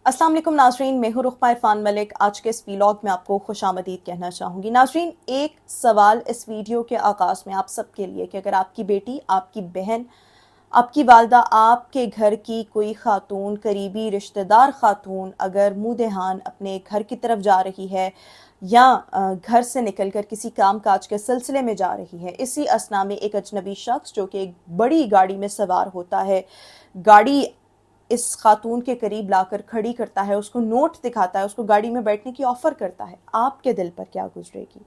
अस्सलाम वालेकुम नाजरीन, मैं हूँ रुखमा इरफान मलिक। आज के इस वीलॉग में आपको खुशामदीद कहना चाहूँगी। नाजरीन, एक सवाल इस वीडियो के आगाज़ में आप सबके लिए कि अगर आपकी बेटी, आपकी बहन, आपकी वालदा, आपके घर की कोई खातून, करीबी रिश्तेदार खातून अगर मुँह देहान अपने घर की तरफ जा रही है या घर से निकलकर किसी काम काज के सिलसिले में जा रही है, इसी असना में एक अजनबी शख्स जो कि एक बड़ी गाड़ी में सवार होता है, गाड़ी इस खातून के करीब लाकर खड़ी करता है, उसको नोट दिखाता है, उसको गाड़ी में बैठने की ऑफ़र करता है, आपके दिल पर क्या गुजरेगी?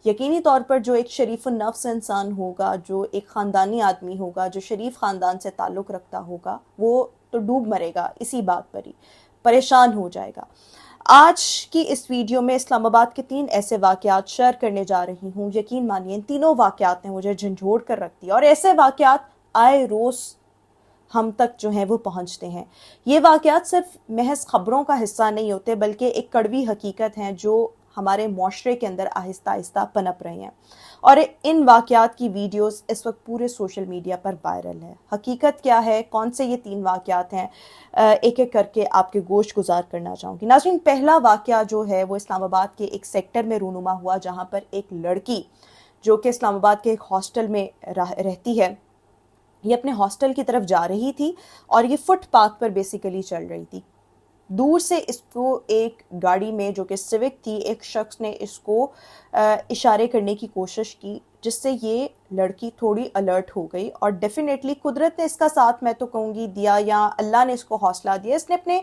यकीनी तौर पर जो एक शरीफ नफ्स इंसान होगा, जो एक ख़ानदानी आदमी होगा, जो शरीफ ख़ानदान से ताल्लुक़ रखता होगा, वो तो डूब मरेगा इसी बात पर ही, परेशान हो जाएगा। आज की इस वीडियो में इस्लामाबाद के 3 ऐसे वाक़यात शेयर करने जा रही हूँ। यकीन मानिए इन तीनों वाक़यात ने मुझे झंझोड़ कर रख दिया और ऐसे वाक़यात आए रोज़ हम तक जो हैं वो पहुंचते हैं। ये वाक़यात सिर्फ महज ख़बरों का हिस्सा नहीं होते, बल्कि एक कड़वी हकीकत हैं जो हमारे माशरे के अंदर आहिस्ता आहिस्ता पनप रहे हैं। और इन वाक़यात की वीडियोस इस वक्त पूरे सोशल मीडिया पर वायरल है। हकीकत क्या है, कौन से ये 3 वाक़यात हैं, एक एक करके आपके गोश गुजार करना चाहूँगी। नाज़रीन, पहला वाक़या जो है वो इस्लामाबाद के एक सेक्टर में रूनुमा हुआ, जहाँ पर एक लड़की जो कि इस्लामाबाद के एक हॉस्टल में रहती है, ये अपने हॉस्टल की तरफ जा रही थी और ये फुटपाथ पर बेसिकली चल रही थी। दूर से इसको एक गाड़ी में, जो कि सिविक थी, एक शख्स ने इसको इशारे करने की कोशिश की, जिससे ये लड़की थोड़ी अलर्ट हो गई और डेफिनेटली कुदरत ने इसका साथ, मैं तो कहूँगी, दिया या अल्लाह ने इसको हौसला दिया। इसने अपने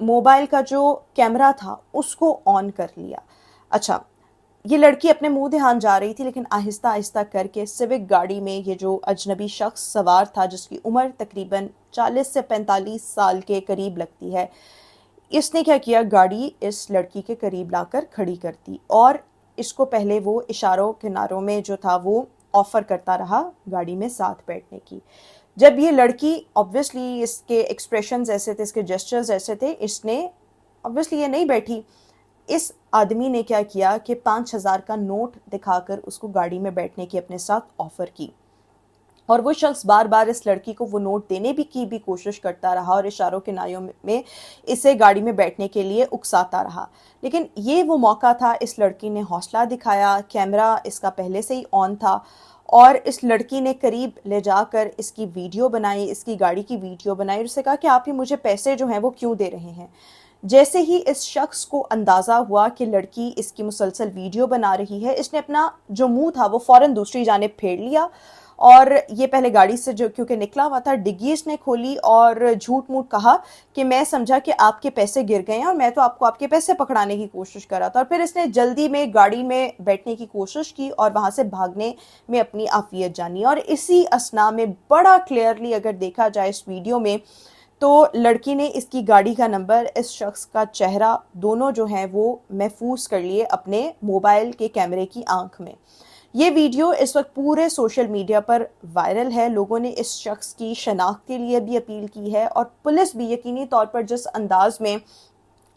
मोबाइल का जो कैमरा था उसको ऑन कर लिया। अच्छा, ये लड़की अपने मुंह देहान जा रही थी, लेकिन आहिस्ता आहिस्ता करके सिविक गाड़ी में ये जो अजनबी शख्स सवार था, जिसकी उम्र तकरीबन 40 से 45 साल के करीब लगती है, इसने क्या किया, गाड़ी इस लड़की के करीब लाकर खड़ी कर दी और इसको पहले वो इशारों किनारों में जो था वो ऑफ़र करता रहा गाड़ी में साथ बैठने की। जब ये लड़की, ऑब्वियसली इसके एक्सप्रेशंस ऐसे थे, इसके जेस्चर्स ऐसे थे, इसने ऑब्वियसली ये नहीं बैठी। इस आदमी ने क्या किया कि 5,000 का नोट दिखाकर उसको गाड़ी में बैठने की अपने साथ ऑफ़र की और वो शख्स बार बार इस लड़की को वो नोट देने की भी कोशिश करता रहा और इशारों के नायों में इसे गाड़ी में बैठने के लिए उकसाता रहा। लेकिन ये वो मौका था, इस लड़की ने हौसला दिखाया, कैमरा इसका पहले से ही ऑन था और इस लड़की ने करीब ले जाकर इसकी वीडियो बनाई, इसकी गाड़ी की वीडियो बनाई और उससे कहा कि आप ये मुझे पैसे जो हैं वो क्यों दे रहे हैं। जैसे ही इस शख्स को अंदाज़ा हुआ कि लड़की इसकी मुसलसल वीडियो बना रही है, इसने अपना जो मुंह था वो फ़ौरन दूसरी जानिब फेर लिया और ये पहले गाड़ी से जो क्योंकि निकला हुआ था, डिग्गी इसने खोली और झूठ मूठ कहा कि मैं समझा कि आपके पैसे गिर गए हैं और मैं तो आपको आपके पैसे पकड़ाने की कोशिश कर रहा था। और फिर इसने जल्दी में गाड़ी में बैठने की कोशिश की और वहाँ से भागने में अपनी आफियत जानी। और इसी असना में बड़ा क्लियरली अगर देखा जाए इस वीडियो में, तो लड़की ने इसकी गाड़ी का नंबर, इस शख्स का चेहरा, दोनों जो हैं वो महफूज कर लिए अपने मोबाइल के कैमरे की आंख में। ये वीडियो इस वक्त पूरे सोशल मीडिया पर वायरल है। लोगों ने इस शख्स की शनाख्त के लिए भी अपील की है और पुलिस भी यकीनी तौर पर जिस अंदाज में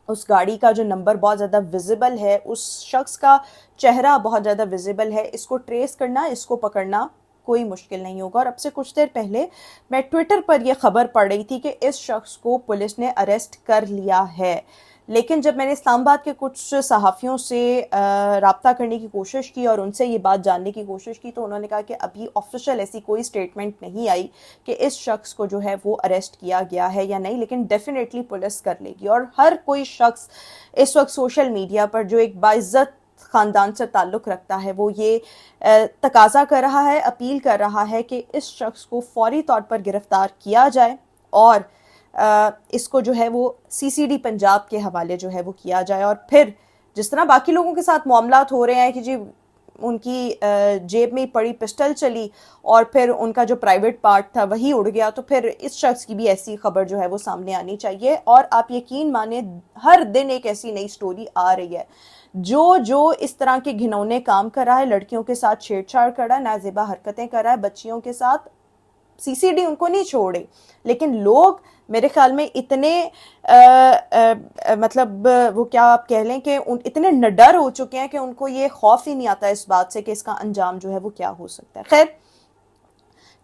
उस गाड़ी का जो नंबर बहुत ज़्यादा विजिबल है, उस शख्स का चेहरा बहुत ज़्यादा विजिबल है, इसको ट्रेस करना, इसको पकड़ना कोई मुश्किल नहीं होगा। और अब से कुछ देर पहले मैं ट्विटर पर यह खबर पढ़ रही थी कि इस शख्स को पुलिस ने अरेस्ट कर लिया है, लेकिन जब मैंने इस्लामाबाद के कुछ सहाफ़ियों से राब्ता करने की कोशिश की और उनसे ये बात जानने की कोशिश की, तो उन्होंने कहा कि अभी ऑफिशियल ऐसी कोई स्टेटमेंट नहीं आई कि इस शख्स को जो है वो अरेस्ट किया गया है या नहीं, लेकिन डेफिनेटली पुलिस कर लेगी। और हर कोई शख्स इस वक्त सोशल मीडिया पर जो एक बाइज़्ज़त ख़ानदान से ताल्लुक़ रखता है, वो ये तकाजा कर रहा है, अपील कर रहा है कि इस शख्स को फौरी तौर पर गिरफ़्तार किया जाए और इसको जो है वो सीसीडी पंजाब के हवाले जो है वो किया जाए। और फिर जिस तरह बाकी लोगों के साथ मामलात हो रहे हैं कि जी उनकी जेब में पड़ी पिस्टल चली और फिर उनका जो प्राइवेट पार्ट था वही उड़ गया, तो फिर इस शख्स की भी ऐसी खबर जो है वो सामने आनी चाहिए। और आप यकीन माने, हर दिन एक ऐसी नई स्टोरी आ रही है। जो इस तरह के घिनौने काम कर रहा है, लड़कियों के साथ छेड़छाड़ कर रहा है, नाजेबा हरकतें कर रहा है, बच्चियों के साथ, सीसीडी उनको नहीं छोड़े, लेकिन लोग मेरे ख्याल में इतने मतलब वो क्या आप कह लें कि इतने निडर हो चुके हैं कि उनको ये खौफ ही नहीं आता इस बात से कि इसका अंजाम जो है वो क्या हो सकता है। खैर,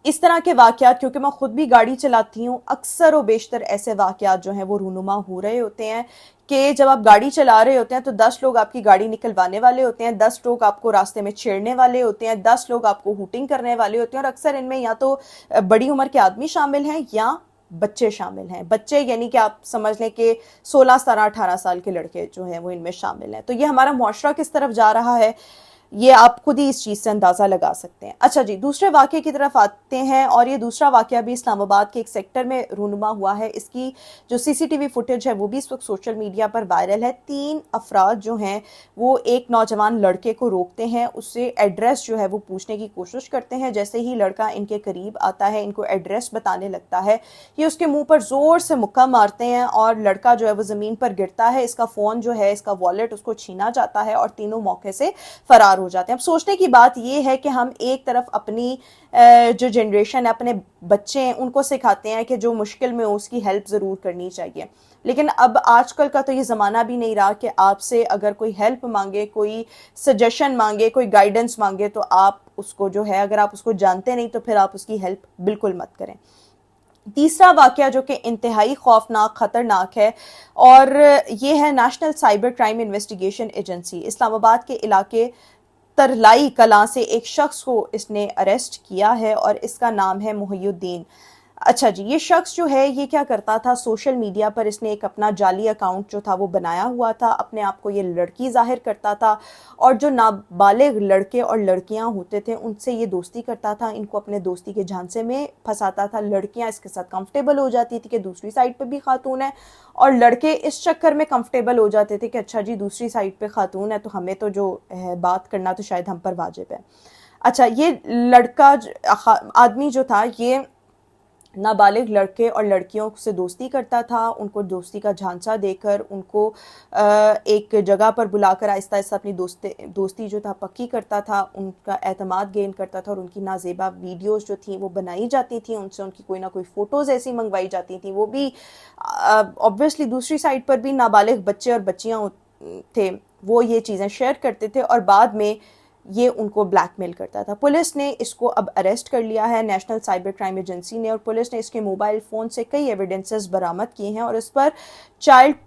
اس طرح کے واقعات, کیونکہ میں خود بھی گاڑی چلاتی ہوں, اکثر و بیشتر ایسے واقعات جو ہیں وہ رونما ہو رہے ہوتے ہیں کہ جب آپ گاڑی چلا رہے ہوتے ہیں تو 10 لوگ آپ کی گاڑی نکلوانے والے ہوتے ہیں, 10 لوگ آپ کو راستے میں چھیڑنے والے ہوتے ہیں, 10 لوگ آپ کو ہوٹنگ کرنے والے ہوتے ہیں, اور اکثر ان میں یا تو بڑی عمر کے آدمی شامل ہیں یا بچے شامل ہیں. بچے یعنی کہ آپ سمجھ لیں کہ 16 17 18 سال کے لڑکے جو ہیں وہ ان میں شامل ہیں. تو یہ ہمارا معاشرہ کس طرف جا رہا ہے یہ آپ خود ہی اس چیز سے اندازہ لگا سکتے ہیں. اچھا جی, دوسرے واقعے کی طرف آتے ہیں, اور یہ دوسرا واقعہ بھی اسلام آباد کے ایک سیکٹر میں رونما ہوا ہے. اس کی جو سی سی ٹی وی فوٹیج ہے وہ بھی اس وقت سوشل میڈیا پر وائرل ہے. 3 افراد جو ہیں وہ ایک نوجوان لڑکے کو روکتے ہیں, اس سے ایڈریس جو ہے وہ پوچھنے کی کوشش کرتے ہیں. جیسے ہی لڑکا ان کے قریب آتا ہے, ان کو ایڈریس بتانے لگتا ہے, یہ اس کے منہ پر زور سے مکہ مارتے ہیں اور لڑکا جو ہے وہ زمین پر گرتا ہے. اس کا فون جو ہے, اس کا والیٹ اس کو چھینا جاتا ہے اور تینوں موقع سے فرار ہو جاتے ہیں. اب سوچنے کی بات یہ ہے کہ ہم ایک طرف اپنی جو جنریشن ہے, اپنے بچے ہیں, ان کو سکھاتے ہیں کہ جو مشکل میں ہو اس کی ہیلپ ضرور کرنی چاہیے, لیکن اب آج کل کا تو یہ زمانہ بھی نہیں رہا کہ آپ سے اگر کوئی ہیلپ مانگے, کوئی سجیشن مانگے, کوئی گائیڈنس مانگے تو آپ اس کو جو ہے, اگر آپ اس کو جانتے نہیں تو پھر آپ اس کی ہیلپ بالکل مت کریں. تیسرا واقعہ جو کہ انتہائی خوفناک, خطرناک ہے, اور یہ ہے national cyber crime investigation agency. Islamabad کے علاقے ترلائی کلاں سے ایک شخص کو اس نے اریسٹ کیا ہے, اور اس کا نام ہے محی الدین. اچھا جی, یہ شخص جو ہے یہ کیا کرتا تھا, سوشل میڈیا پر اس نے ایک اپنا جعلی اکاؤنٹ جو تھا وہ بنایا ہوا تھا, اپنے آپ کو یہ لڑکی ظاہر کرتا تھا, اور جو نابالغ لڑکے اور لڑکیاں ہوتے تھے ان سے یہ دوستی کرتا تھا, ان کو اپنے دوستی کے جھانسے میں پھنساتا تھا. لڑکیاں اس کے ساتھ کمفرٹیبل ہو جاتی تھی کہ دوسری سائڈ پہ بھی خاتون ہے, اور لڑکے اس چکر میں کمفرٹیبل ہو جاتے تھے کہ اچھا جی دوسری سائڈ پہ خاتون ہے تو ہمیں تو جو بات کرنا تو شاید ہم پر واجب ہے. اچھا, یہ لڑکا آدمی جو تھا یہ نابالغ لڑکے اور لڑکیوں سے دوستی کرتا تھا, ان کو دوستی کا جھانسا دے کر ان کو ایک جگہ پر بلا کر آہستہ آہستہ اپنی دوستی جو تھا پکی کرتا تھا, ان کا اعتماد گین کرتا تھا, اور ان کی نازیبا ویڈیوز جو تھیں وہ بنائی جاتی تھیں, ان سے ان کی کوئی نہ کوئی فوٹوز ایسی منگوائی جاتی تھیں. وہ بھی obviously دوسری سائڈ پر بھی نابالغ بچے اور بچیاں تھے, وہ یہ چیزیں شیئر کرتے تھے اور بعد میں یہ ان کو بلیک میل کرتا تھا. پولیس نے اس کو اب اریسٹ کر لیا ہے, نیشنل سائبر کرائم ایجنسی نے, اور پولیس نے اس کے موبائل فون سے کئی ایویڈنسز برآمد کیے ہیں, اور اس پر چائلڈ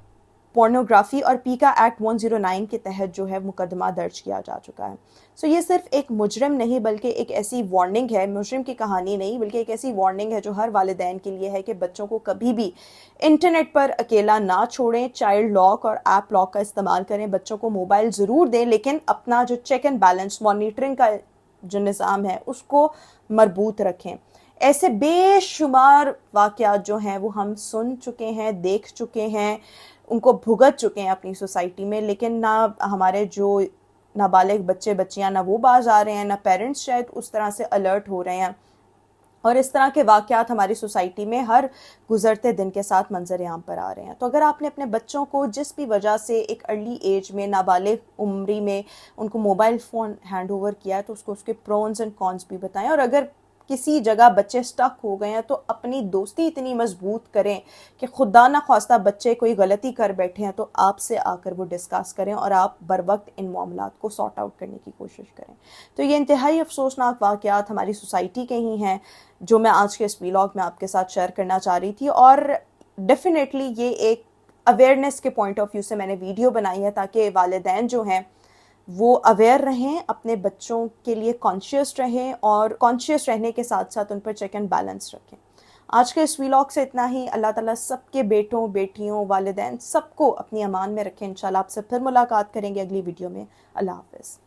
پورنوگرافی اور پیکا ایکٹ 109 کے تحت جو ہے مقدمہ درج کیا جا چکا ہے. سو یہ صرف ایک مجرم نہیں بلکہ ایک ایسی وارننگ ہے, مجرم کی کہانی نہیں بلکہ ایک ایسی وارننگ ہے جو ہر والدین کے لیے ہے کہ بچوں کو کبھی بھی انٹرنیٹ پر اکیلا نہ چھوڑیں, چائلڈ لاک اور ایپ لاک کا استعمال کریں, بچوں کو موبائل ضرور دیں لیکن اپنا جو چیک اینڈ بیلنس مانیٹرنگ کا جو نظام ہے اس کو مربوط رکھیں. ایسے بے شمار واقعات جو ہیں وہ ہم سن چکے ہیں, دیکھ چکے ہیں, ان کو بھگت چکے ہیں اپنی سوسائٹی میں, لیکن نہ ہمارے جو نابالغ بچے بچیاں نہ وہ باز آ رہے ہیں, نہ پیرنٹس شاید اس طرح سے الرٹ ہو رہے ہیں, اور اس طرح کے واقعات ہماری سوسائٹی میں ہر گزرتے دن کے ساتھ منظر عام پر آ رہے ہیں. تو اگر آپ نے اپنے بچوں کو جس بھی وجہ سے ایک ارلی ایج میں, نابالغ عمری میں ان کو موبائل فون ہینڈ اوور کیا ہے تو اس کو اس کے پرونز اینڈ کونز بھی بتائیں, اور اگر کسی جگہ بچے سٹک ہو گئے ہیں تو اپنی دوستی اتنی مضبوط کریں کہ خدا نہ خواستہ بچے کوئی غلطی کر بیٹھے ہیں تو آپ سے آ کر وہ ڈسکس کریں اور آپ بر وقت ان معاملات کو سارٹ آؤٹ کرنے کی کوشش کریں. تو یہ انتہائی افسوسناک واقعات ہماری سوسائٹی کے ہی ہیں جو میں آج کے اس ویلاگ میں آپ کے ساتھ شیئر کرنا چاہ رہی تھی, اور ڈیفینیٹلی یہ ایک اویئرنیس کے پوائنٹ آف ویو سے میں نے ویڈیو بنائی ہے تاکہ والدین جو ہیں وہ اویئر رہیں, اپنے بچوں کے لیے کانشیس رہیں, اور کانشیس رہنے کے ساتھ ساتھ ان پر چیک اینڈ بیلنس رکھیں. آج کے اس ویلاگ سے اتنا ہی. اللہ تعالیٰ سب کے بیٹوں بیٹیوں والدین سب کو اپنی امان میں رکھیں. انشاءاللہ آپ سے پھر ملاقات کریں گے اگلی ویڈیو میں. اللہ حافظ.